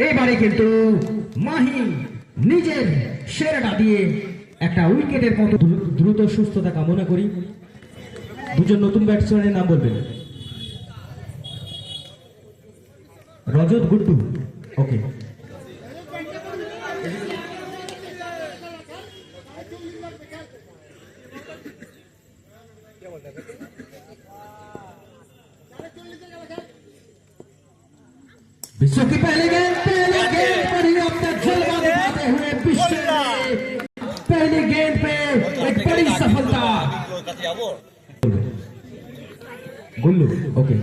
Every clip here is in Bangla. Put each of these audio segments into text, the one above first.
এবারে কিন্তু মাহি নিজের সেরাটা দিয়ে একটা উইকেটের মতো দ্রুত সুস্থতা কামনা করি। দুজন নতুন ব্যাটসম্যানের নাম বলবেন। রজত, গুড্ডু, ওকে। विश्व की पहली गेंद पर ही अब तक जलवा दिखाते हुए विश्व पहली गेंद पे एक बड़ी सफलता। गुल्लू, ओके।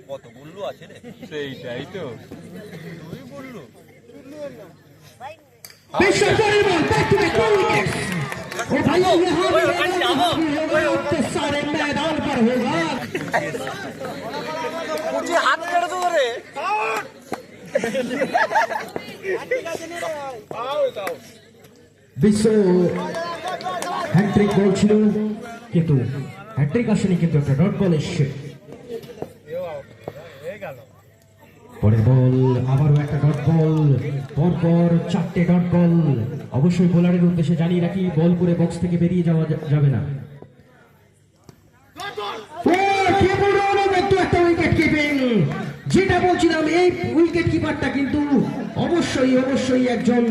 কত গুল্লু আছে রে, সেইটাই তো তুই গুল্লু। विश्व बड़ी ball back to back wicket. ओ भाई यहां पे सारे मैदान पर होगा। मुझे हाथ कर दो रे, आउट आउट। विश्व হ্যাট্রিক গোল ছিল, কিন্তু হ্যাট্রিক আসেনি, কিন্তু একটা ডট বল এসছে। পরের বল আবারও একটা ডট বল, পরপর চারটে ডট বল। অবশ্যই বোলারের উদ্দেশ্যে জানিয়ে রাখি, বল করে বক্স থেকে বেরিয়ে যাওয়া যাবে না। একটা উইকেট কিপিং, যেটা বলছিলাম, এই উইকেট কিপারটা কিন্তু অবশ্যই একজন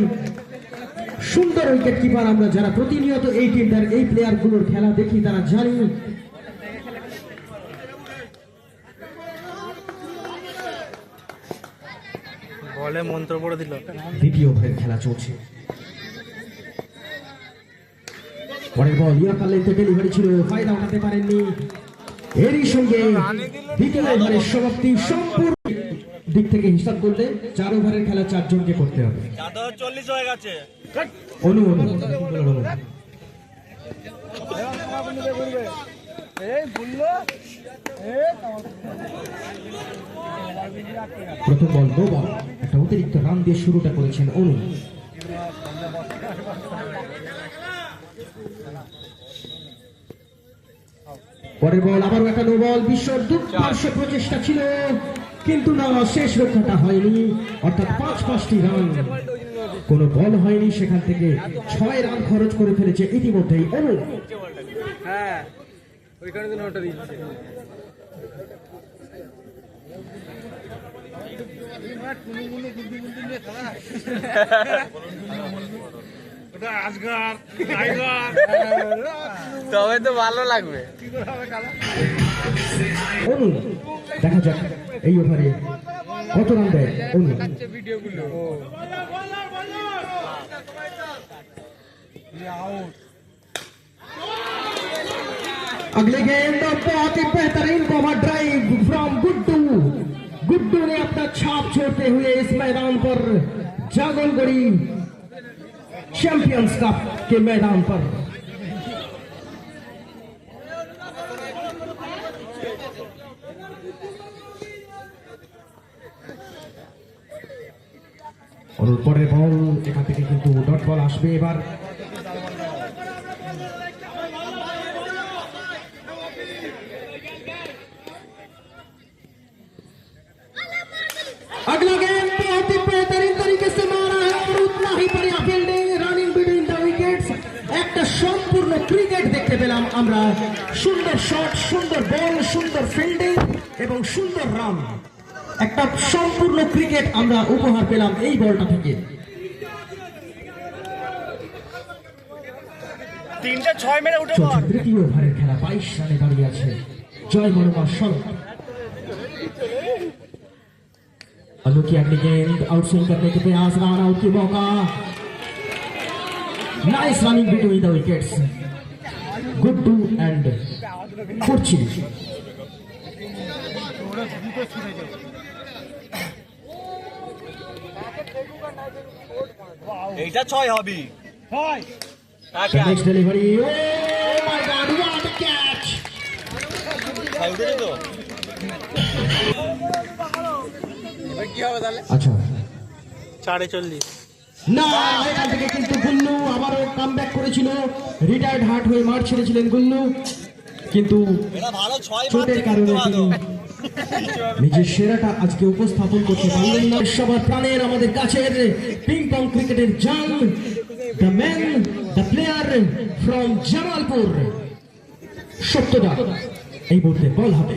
সুন্দর উইকেট কিপার। আমরা যারা প্রতিনিয়ত এই টিমটার এই প্লেয়ার গুলোর খেলা দেখি তারা জানি বলে মন্ত্র পড়ে দিল। দ্বিতীয় ওভারের খেলা চলছে। পরের বল ইয়ারকার লেন্থে ডেলিভারি ছিল, ফায়দা উঠাতে পারেননি। এরই সঙ্গে দ্বিতীয় ওভারের সমাপ্তি। সম্পূর্ণ দিক থেকে হিসাব করলে 4 ওভারের খেলা 4 জনকে করতে হবে। 40 হয়ে গেছে। অনু প্রথম বল নো বল, একটা অতিরিক্ত রান দিয়ে শুরুটা করেছেন অনু। পরের বল আবারও একটা নো বল। বিশ্বর দুর্ধর্ষ প্রচেষ্টা ছিল, কিন্তু না, শেষ রক্ষাটা হয়নি। অর্থাৎ 5টি রান, কোনো বল হয়নি। সেখান থেকে 6 রান খরচ করে ফেলেছে ইতিমধ্যেই অনু। হ্যাঁ, ওইখানে তো নটা দিচ্ছে। তবে তো ভালো লাগবে। অনু, দেখা যাক এই ওভারে কত রান দেয় অনু। अगले गेंद बहुत ही बेहतरीन कवर ड्राइव फ्रॉम गुड्डू ने अपना छाप छोड़ते हुए इस मैदान पर जागलगढ़ी चैंपियंस कप के मैदान पर और পরের বল এখান থেকে কিন্তু ডট বল আসবে। এবার अगला गेंद बहुत ही बेहतरीन तरीके से मारा है और उतना ही बढ़िया fielding, running between the wickets. একটা সম্পূর্ণ ক্রিকেট দেখতে পেলাম আমরা। সুন্দর শট, সুন্দর বল, সুন্দর ফিল্ডিং এবং সুন্দর রান। একটা সম্পূর্ণ ক্রিকেট আমরা উপহার পেলাম এই বলটা থেকে। 3-6 মেরে উঠে পড়। তৃতীয় ওভারের খেলা 22 রানে দাঁড়িয়ে আছে জয় মনোমা শরৎ। अनु की अगली गेंद आउटस्विंग करने के प्रयास, रन आउट की मौका। Nice running between the wickets, Guddu and Kurchi. এইটা 6 হবে। 6 next delivery, oh my god, what a catch. তো কি হবে তাহলে? আচ্ছা, 4:40 না, এখান থেকে কিন্তু গুল্লু আবারও কামব্যাক করেছিল। রিটায়ার্ড হার্ট হয়ে মাঠ ছেড়েছিলেন গুল্লু। কিন্তু এরা ভালো ছয় চোটের কারণে তিনি নিজের সেরাটা আজকে উপস্থাপন করতে পারলেন না। সবার প্রাণের আমাদের কাছের পিং পং ক্রিকেটের জান, the man, the player from Jamalpur, সত্যদা এই মুহূর্তে বল হবে।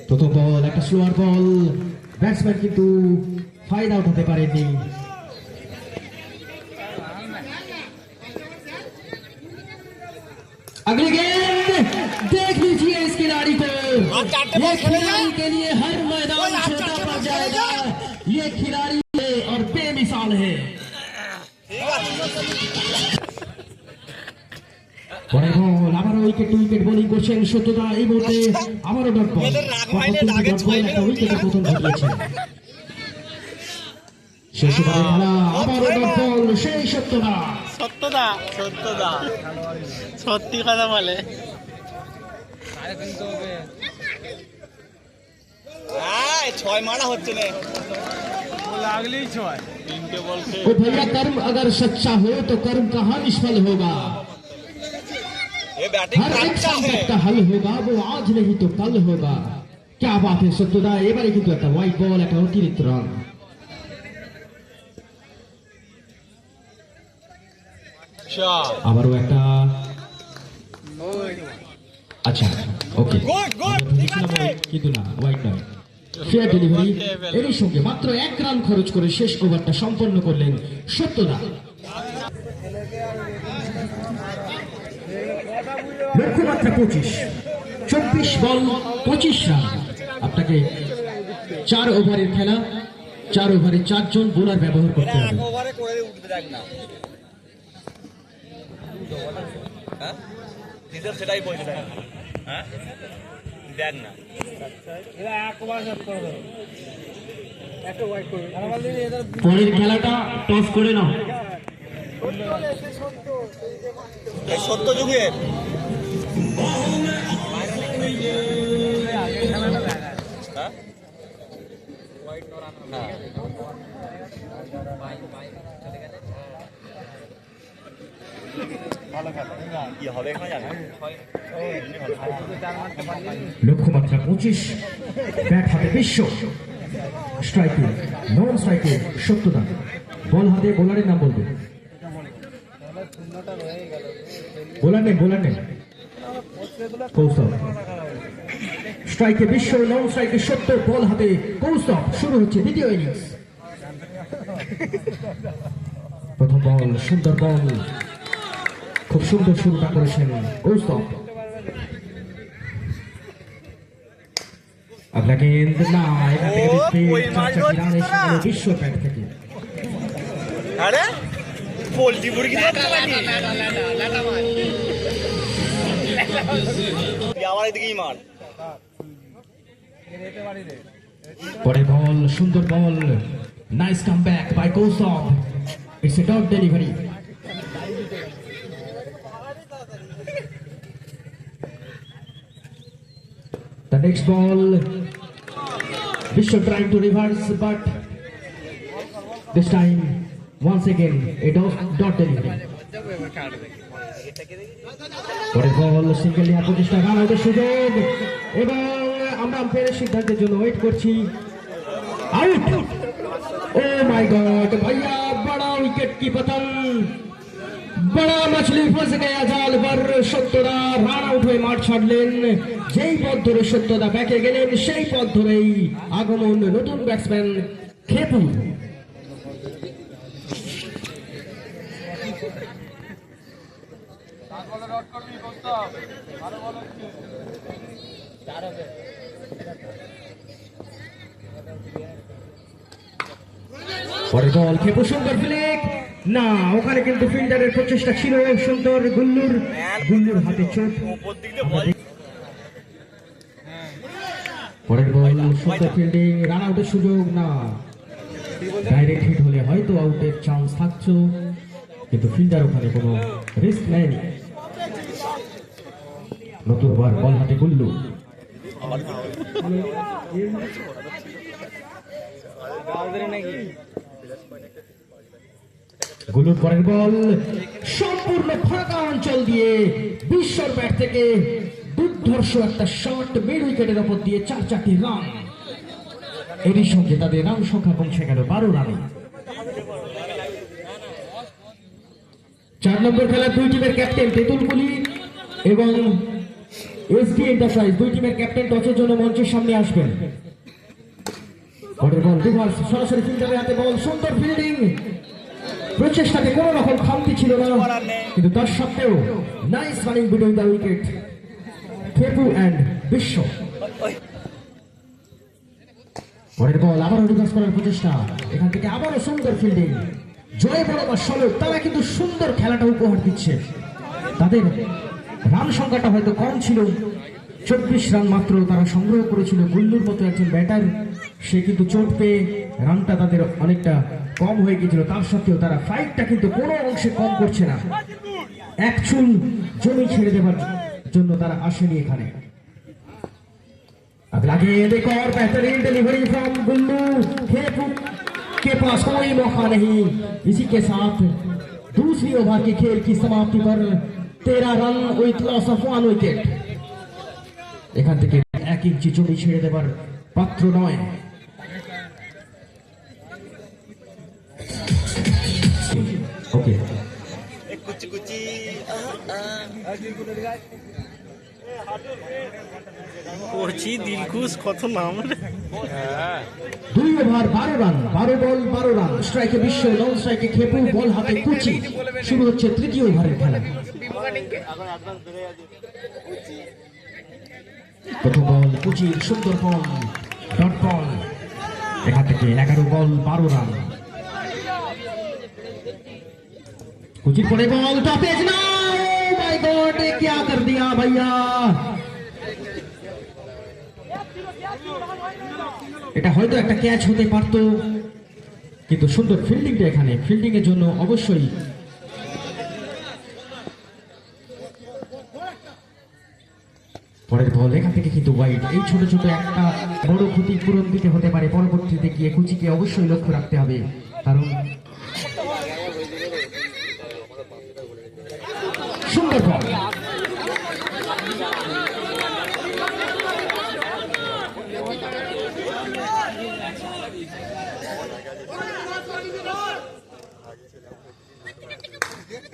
প্রথম বল একটা স্লোয়ার বল, ব্যাটসম্যান কিন্তু ফায়দা উঠাতে পারেননি। अगली गेंद देख लीजिए इस खिलाड़ी को, ये खिलाड़ी के लिए हर मैदान छोटा पड़ जाएगा। ये खिलाड़ी है और बेमिसाल है। পরের বল আবারও উইকেট টু উইকেট বোলিং করছেন সত্যদা এই মুহূর্তে আবারও ডট বল, একটা উইকেটের পতন ঘটিয়েছেন। শেষ ওভারের খেলা আবারও ডট বল, সেই সত্যদা সত্যদা সত্যদা সত্যি কথা বলে। ছয় মারা হচ্ছে না, লাগলেই ছয়। তিনটে বল ओ भैया कर्म अगर सच्चा हो तो कर्म कहाँ निष्फल होगा। ये बैटिंग हर एक अच्छा है। का हल होगा वो आज नहीं तो कल होगा। क्या बात है सत्यदा, এবারে কিন্তু একটা হোয়াইট বল, একটা অতিরিক্ত রান। আবারও একটা, আচ্ছা ওকে গুড গুড ঠিক আছে। কিন্তু না হোয়াইট নয়, ফেয়ার ডেলিভারি। এরই সঙ্গে মাত্র 1 রান খরচ করে শেষ ওভারটা সম্পন্ন করলেন সত্যদা। লক্ষ্যমাত্রা 25, 24 বল 25 রান। আপনাকে 4 ওভারের খেলা, 4 ওভারে 4 জন বোলার ব্যবহার করতে এক হবে। ওভারে করে উঠবে দেখ না, হ্যাঁ হিসাব সেটাই বলছে দেখ, হ্যাঁ দেখ না এরা এক ওভার শেষ করে দেবে, একটা ওয়াইড করবে। পরের খেলাটা টস করে নাও। এই সত্য যুগের হ্যাঁ? হ্যাঁ। কি হবে এখানে জানেন? লক্ষ্যমাত্রা 25, ব্যাট হাতে বিশ্ব, স্ট্রাইকে নন স্ট্রাইকে সত্যদা, বল হাতে বোলারের নাম বলবে। বোলার নেই কৌস্তব, স্ট্রাইকে বিশ্ব, নন স্ট্রাইকে সত্য, বল হাতে কৌস্তব। শুরু হচ্ছে দ্বিতীয় ইনিংস। প্রথম বল সুন্দর বল, খুব সুন্দর শুরুটা করেছেন কৌস্তব। अगला गेंद ना, এখান থেকে বিশ্ব ব্যাট থেকে আরে পোল্ট্রি মুরগি আমার এদিকেই মার। পরের বল সুন্দর ball, nice come back by Kaustav, it's a dot delivery. The next ball, Vishnu trying to reverse, but this time once again a dot delivery. পরের বল সিঙ্গেল নিয়ে প্রচেষ্টা, রান আউটের সুযোগ এবং আমরা আম্পায়ারের সিদ্ধান্তের জন্য ওয়েট করছি। আউট, ও মাই গড भैया, बड़ा विकेट की पतन, बड़ा मछली फंस गया जाल पर। সত্যদা রান আউট হয়ে মাঠ ছাড়লেন। যেই পথ ধরে সত্যদা ব্যাকে গেলেন সেই পথ ধরেই আগমন নতুন ব্যাটসম্যান খেপু। পরের বল খেপু, সুন্দর ফ্লিক না, ওখানে কিন্তু ফিল্ডারের প্রচেষ্টা ছিল সুন্দর। গুল্লুর হাতে চোট। উপর দিক দিয়ে বল পরের বল সুন্দর ফিল্ডিং, রান আউটের সুযোগ না, ডাইরেক্ট হিট হলে হয়তো আউটের চান্স থাকতো, কিন্তু ফিল্ডার ওখানে কোনো রিস্ক নেয়নি। নতুন বল হাতে গুল্লু, নাকি গুলুর পরের বল সম্পূর্ণ ফাঁকা অঞ্চল দিয়ে বিশ্বর ব্যাট থেকে দুর্ধর্ষ একটা শট মিড উইকেটের উপর দিয়ে 4টি রান। এরই সঙ্গে তাদের রান সংখ্যা পৌঁছে গেল 12 রানে। 4 নম্বর খেলার দুই টিমের ক্যাপ্টেন তেঁতুল কুলি এবং এসডি এন্টারপ্রাইজ দুই টিমের ক্যাপ্টেন টসের জন্য মঞ্চের সামনে আসবেন। পরের বল রিভার্স সরাসরি ফিল্ডারের হাতে বল, সুন্দর ফিল্ডিং, প্রচেষ্টাতে কোনো রকম খামতি ছিল না, কিন্তু তার সত্ত্বেও nice running between the wicket Khepu and বিশ্ব। পরের বল আবারও রিভার্স করার প্রচেষ্টা, এখান থেকে আবারও সুন্দর ফিল্ডিং, জয় বড় বা সলভ তারা কিন্তু সুন্দর খেলাটা উপহার দিচ্ছে। তাদের রান সংখ্যাটা হয়তো কম ছিল, 24 রান মাত্র তারা সংগ্রহ করেছিল। গুল্লুর মতো একজন ব্যাটার, সে কিন্তু চোট পেয়ে রানটা তাদের অনেকটা কম হয়ে গিয়েছিল, তার সত্ত্বেও তারা ফাইটটা কিন্তু কোনো অংশে কম করছে না। এক চুল জমি ছেড়ে দেবার জন্য তারা আসেনি এখানে। अब लगे एक और बेहतरीन डिलीवरी फ्रॉम गुल्लू, खेपू के पास कोई मौका नहीं। इसी के साथ दूसरी ओवर के खेल की समाप्ति पर 13 run with loss of 1 wicket. এখান থেকে 1 ইঞ্চি জমি ছেড়ে দেবার পাত্র নয়। ওকে কোচি দিলখুশ কত নাম রে। 2 ওভার 12 রান, 12 বল 12 রান, স্ট্রাইকে বিশ্ব, নন স্ট্রাইকে খেপু, বল হাতে কুচি। শুরু হচ্ছে তৃতীয় ওভারের খেলা। প্রথম বল কুচির সুন্দর বল, ডট বল, এখান থেকে 11 বল 12 রান। कुछ पड़े बॉल टॉपेज ना, माय गॉड क्या कर दिया भैया। এটা হয়তো একটা ক্যাচ হতে পারত, কিন্তু সুন্দর ফিল্ডিংটা এখানে, ফিল্ডিং এর জন্য অবশ্যই পরের বল এখান থেকে কিন্তু ওয়াইড। এই ছোট ছোট একটা বড় ক্ষতি পূরণ দিতে হতে পারে পরবর্তীতে গিয়ে, কুচিকে অবশ্যই লক্ষ্য রাখতে হবে, কারণ সুন্দর বল।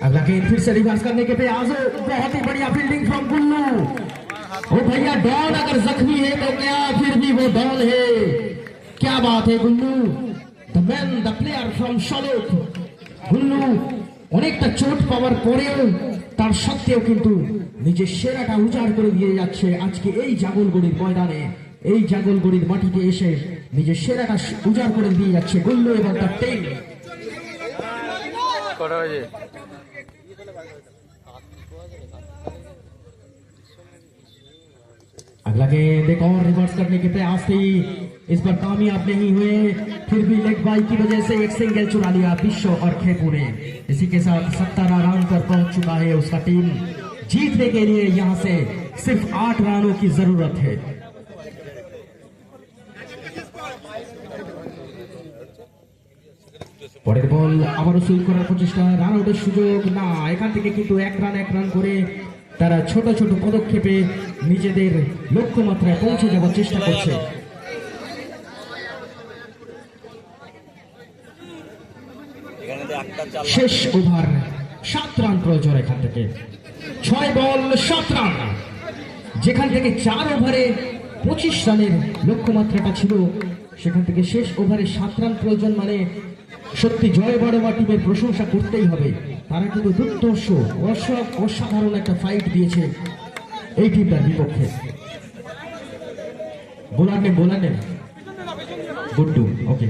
अगला गेंद फिर से रिवर्स करने के प्रयास, बहुत ही बढ़िया फील्डिंग फ्रॉम गुल्लू। ओ भैया डॉन अगर जख्मी है तो क्या, फिर भी वो डॉन है। क्या बात है Gullu, the man the player from Shalok. Gullu অনেকটা চোট পাওয়ার পরেও তার সত্ত্বেও কিন্তু নিজের সেরাটা উজাড় করে দিয়ে যাচ্ছে আজকে এই জাগলগড়ির ময়দানে, এই জাগলগড়ির মাটিতে এসে নিজের সেরাটা উজাড় করে দিয়ে যাচ্ছে গুল্লু এবং তার টিম। अगला गेंद एक और रिवर्स करने के प्रयास थी, इस पर कामयाब नहीं हुए, फिर भी लेग बाई की वजह से एक सिंगल चुरा लिया विश्व और खेपू ने। इसी के साथ 17 रन पर पहुंच चुका है उसका टीम। जीतने के लिए यहां से सिर्फ 8 रनों की जरूरत है। পরের বল আবারও সুইং করার প্রচেষ্টা, রান আউটের সুযোগ না, এখান থেকে কিন্তু এক রান করে তারা ছোট ছোট পদক্ষেপে নিজেদের লক্ষ্যমাত্রায় পৌঁছে যাওয়ার চেষ্টা করছে। শেষ ওভার 7 রান প্রয়োজন, এখান থেকে 6 বল 7 রান, যেখান থেকে 4 ওভারে 25 রানের লক্ষ্যমাত্রাটা ছিল, সেখান থেকে শেষ ওভারে 7 রান প্রয়োজন। মানে সত্যি জয় বড়মা টিমের প্রশংসা করতেই হবে, তারা কিন্তু দুর্ধর্ষ অসাধারণ একটা ফাইট দিয়েছে এই টিমটার বিপক্ষে। বোলার নেম গুড্ডু, ওকে।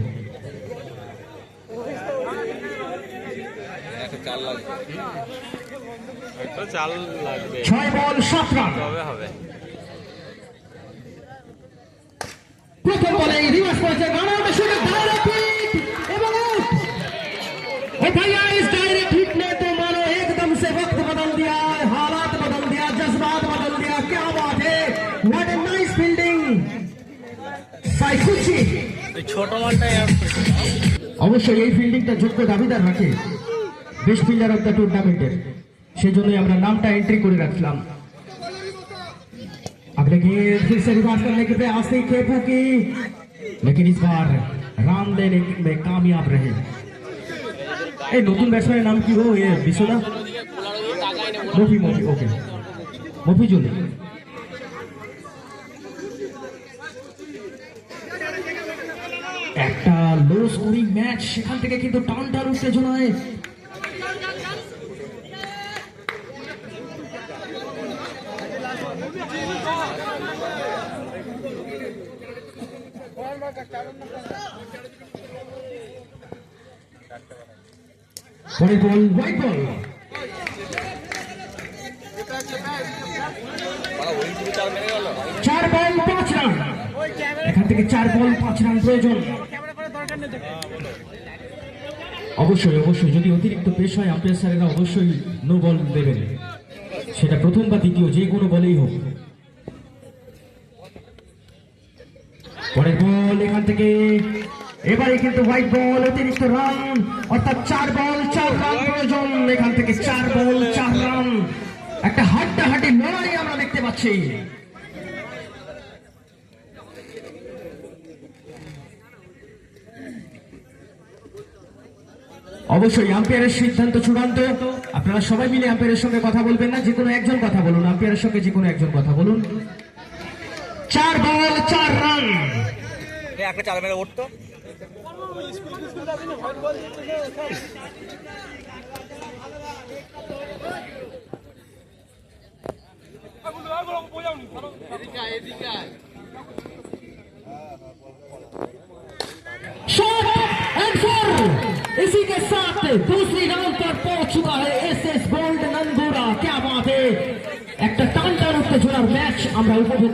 6 বল 7 রান। প্রথম বলে রিভার্স করেছে, রান আউটের সুযোগ, ডাইরেক্ট হিট এবং আউট। ओ भैया इस डायरेक्ट हिट ने तो मानो एकदम से वक्त बदल दिया, हालात बदल दिया, जज्बात बदल दिया। क्या बात है, व्हाट ए नाइस फील्डिंग, পায় খুঁজছি। ছোট মালটাই অবশ্যই এই ফিল্ডিংটা যোগ্য দাবিদার রাখে বেস্ট ফিল্ডার অফ দ্য টুর্নামেন্টের, সেই জন্যই আমরা নামটা এন্ট্রি করে রাখলাম। अगले गेंद फिर से रिवर्स करने के प्रयास से खेपू की, लेकिन इस बार रान देने में कामयाब रहे। এই নতুন ব্যাটসম্যানের নাম কি গো? এ বিশ্বদা মফি ওকে মফিজুল। একটা লো স্কোরিং ম্যাচ, সেখান থেকে কিন্তু টান উত্তেজনায় পরের বল হোয়াইট বল। চার বল 5 রান, এখান থেকে 4 বল 5 রান প্রয়োজন। অবশ্যই যদি অতিরিক্ত পেশ হয় আম্পায়ার স্যারেরা অবশ্যই নো বল দেবেন, সেটা প্রথম বা দ্বিতীয় যে কোনো বলেই হোক। পরের বল এখান থেকে এবারে কিন্তু হোয়াইট বল, অতিরিক্ত রান, অর্থাৎ 4 বল 4 রান প্রয়োজন। এখান থেকে 4 বল 4 রান, একটা হাড্ডাহাড্ডি লড়াই আমরা দেখতে পাচ্ছি। অবশ্যই আম্পায়ারের সিদ্ধান্ত চূড়ান্ত, আপনারা সবাই মিলে আম্পায়ারের সঙ্গে কথা বলবেন না, যে কোনো একজন কথা বলুন, আম্পায়ারের সঙ্গে যে কোনো একজন কথা বলুন। 4 বল 4 রান, একটা 4 মেরে উঠতো। Shot and 4। इसी के साथ दूसरी राउंड पर पहुंच चुका है एसएस गोल्ड नंदुरा। क्या बात है, একটা টান উত্তেজনার ম্যাচ আমরা উপভোগ